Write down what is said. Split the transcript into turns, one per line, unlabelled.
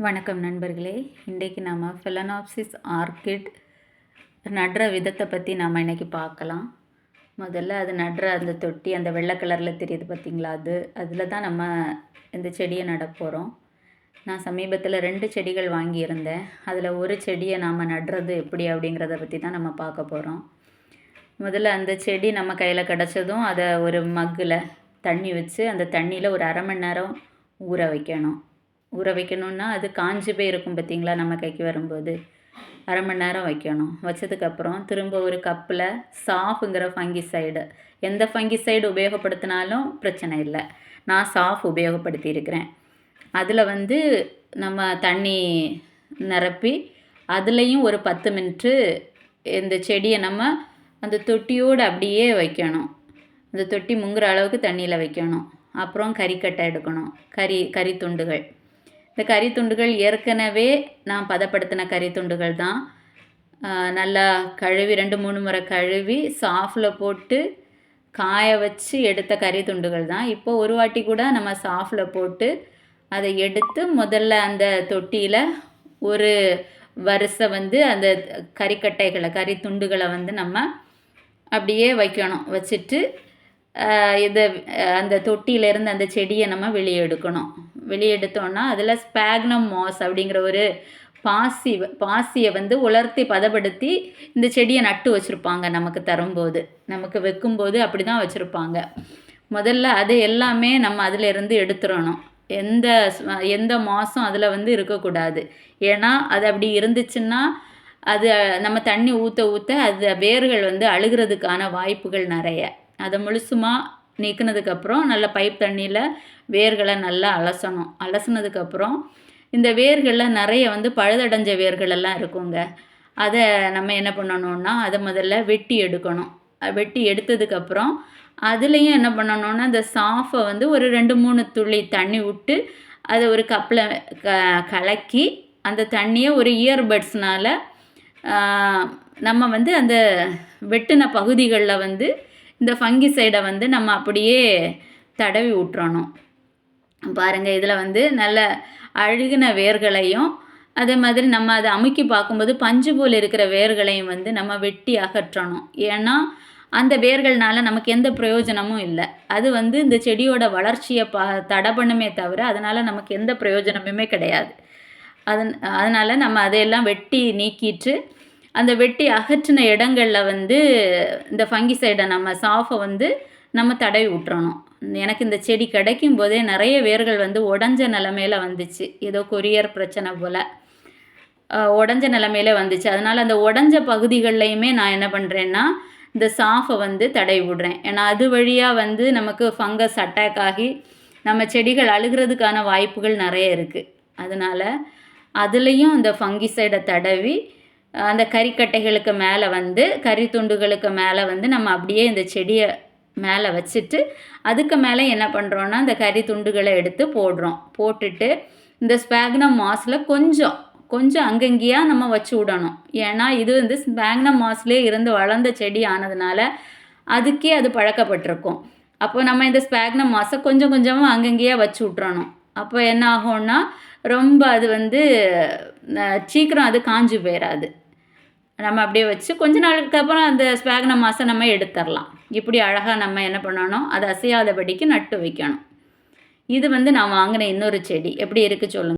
வணக்கம் நண்பர்களே. இன்றைக்கு நாம் ஃபெலனாப்சிஸ் ஆர்கிட் நடுற விதத்தை பற்றி நாம் இன்றைக்கி பார்க்கலாம். முதல்ல அது நடுற அந்த தொட்டி அந்த வெள்ளை கலரில் தெரியுது பார்த்திங்களா, அதில் தான் நம்ம இந்த செடியை நடப்போகிறோம். நான் சமீபத்தில் 2 செடிகள் வாங்கியிருந்தேன். அதில் ஒரு செடியை நாம் நடுறது எப்படி அப்படிங்கிறத பற்றி தான் நம்ம பார்க்க போகிறோம். முதல்ல அந்த செடி நம்ம கையில் கிடச்சதும் அதை ஒரு மக்கில் தண்ணி வச்சு அந்த தண்ணியில் ஒரு அரை மணி நேரம் ஊற வைக்கணும். ஊற வைக்கணுன்னா அது காஞ்சி போய் இருக்கும் பார்த்திங்களா, நம்ம கைக்கு வரும்போது அரை மணி நேரம் வைக்கணும். வச்சதுக்கப்புறம் திரும்ப ஒரு கப்பில் சாஃப்ங்கிற ஃபங்கிசைடு, எந்த ஃபங்கிசைடு உபயோகப்படுத்தினாலும் பிரச்சனை இல்லை. நான் சாஃப் உபயோகப்படுத்தியிருக்கிறேன். அதில் நம்ம தண்ணி நிரப்பி அதுலேயும் ஒரு 10 மினிட்டு இந்த செடியை நம்ம அந்த தொட்டியோடு அப்படியே வைக்கணும். அந்த தொட்டி முங்குற அளவுக்கு தண்ணியில் வைக்கணும். அப்புறம் கறிக்கட்டை எடுக்கணும், கறி துண்டுகள். இந்த கறி துண்டுகள் ஏற்கனவே நான் பதப்படுத்தின கறி துண்டுகள் தான். நல்லா கழுவி 2-3 முறை கழுவி சாஃபில் போட்டு காய வச்சு எடுத்த கறி துண்டுகள் தான். இப்போ ஒரு வாட்டி கூட நம்ம சாஃபில் போட்டு அதை எடுத்து முதல்ல அந்த தொட்டியில் ஒரு வரிசை அந்த கறிக்கட்டைகளை கறி துண்டுகளை நம்ம அப்படியே வைக்கணும். வச்சுட்டு அந்த தொட்டியிலேருந்து அந்த செடியை நம்ம வெளியே எடுக்கணும். வெளியே எடுத்தோன்னா அதில் ஸ்பாக்னம் மாஸ் அப்படிங்கிற ஒரு பாசியை உலர்த்தி பதப்படுத்தி இந்த செடியை நட்டு வச்சுருப்பாங்க. நமக்கு தரும்போது, நமக்கு வைக்கும்போது அப்படி தான் வச்சுருப்பாங்க. முதல்ல அது எல்லாமே நம்ம அதிலேருந்து எடுத்துடணும். எந்த மாசும் அதில் இருக்கக்கூடாது. ஏன்னா அது அப்படி இருந்துச்சுன்னா அது நம்ம தண்ணி ஊற்ற அது வேர்கள் அழுகிறதுக்கான வாய்ப்புகள் நிறைய. அதை முழுசுமாக நீக்கினதுக்கப்புறம் நல்ல பைப் தண்ணியில் வேர்களை நல்லா அலசணும். அலசினதுக்கப்புறம் இந்த வேர்களில் நிறைய பழுதடைஞ்ச வேர்களெல்லாம் இருக்குங்க. அதை நம்ம என்ன பண்ணணுன்னா அதை முதல்ல வெட்டி எடுக்கணும். வெட்டி எடுத்ததுக்கப்புறம் அதுலேயும் என்ன பண்ணணுன்னா இந்த சாஃபை ஒரு 2-3 துளி தண்ணி விட்டு அதை ஒரு கப்பில் கலக்கி அந்த தண்ணியை ஒரு இயர்பட்ஸ்னால் நம்ம அந்த வெட்டின பகுதிகளில் இந்த ஃபங்கிசைடை நம்ம அப்படியே தடவி விட்டுறணும். பாருங்கள், இதில் நல்ல அழுகின வேர்களையும் அதே மாதிரி நம்ம அதை அமுக்கி பார்க்கும்போது பஞ்சு போல் இருக்கிற வேர்களையும் நம்ம வெட்டி அகற்றணும். ஏன்னா அந்த வேர்கள்னால நமக்கு எந்த பிரயோஜனமும் இல்லை. அது இந்த செடியோட வளர்ச்சியை தடை பண்ணுமே தவிர அதனால் நமக்கு எந்த பிரயோஜனமுமே கிடையாது. அதனால் நம்ம அதையெல்லாம் வெட்டி நீக்கிட்டு அந்த வெட்டி அகற்றின இடங்களில் இந்த ஃபங்கிசைடை நம்ம சாஃபை நம்ம தடவி விட்டுறணும். எனக்கு இந்த செடி கிடைக்கும் போதே நிறைய வேர்கள் உடஞ்ச நிலமையில வந்துச்சு. ஏதோ கொரியர் பிரச்சனை போல் உடஞ்ச நிலமையில வந்துச்சு. அதனால் அந்த உடஞ்ச பகுதிகள்லையுமே நான் என்ன பண்ணுறேன்னா இந்த சாஃபை தடவி விடுறேன். ஏன்னா அது வழியாக நமக்கு ஃபங்கஸ் அட்டாக் ஆகி நம்ம செடிகள் அழுகிறதுக்கான வாய்ப்புகள் நிறைய இருக்குது. அதனால் அதுலேயும் இந்த ஃபங்கிசைடை தடவி அந்த கறிக்கட்டைகளுக்கு மேலே கறி துண்டுகளுக்கு மேலே நம்ம அப்படியே இந்த செடியை மேலே வச்சுட்டு அதுக்கு மேலே என்ன பண்ணுறோன்னா இந்த கறி துண்டுகளை எடுத்து போடுறோம். போட்டுட்டு இந்த ஸ்பாக்னம் மாஸில் கொஞ்சம் அங்கங்கேயாக நம்ம வச்சு விடணும். ஏன்னா இது ஸ்பாக்னம் மாஸ்லேயே இருந்து வளர்ந்த செடி ஆனதுனால அதுக்கே அது பழக்கப்பட்டிருக்கும். அப்போ நம்ம இந்த ஸ்பாக்னம் மாஸை கொஞ்சம் கொஞ்சமாக அங்கங்கேயாக வச்சு விட்றணும். அப்போ என்ன ஆகும்னா ரொம்ப அது சீக்கிரம் அது காஞ்சி போயிடாது. நம்ம அப்படியே வச்சு கொஞ்ச நாளுக்கு அப்புறம் அந்த ஸ்பாக்னம் மாஸை நம்ம எடுத்துடலாம். இப்படி அழகாக நம்ம என்ன பண்ணணும், அதை அசையாதபடிக்கு நட்டு வைக்கணும். இது நான் வாங்கின இன்னொரு செடி எப்படி இருக்குது சொல்லுங்கள்.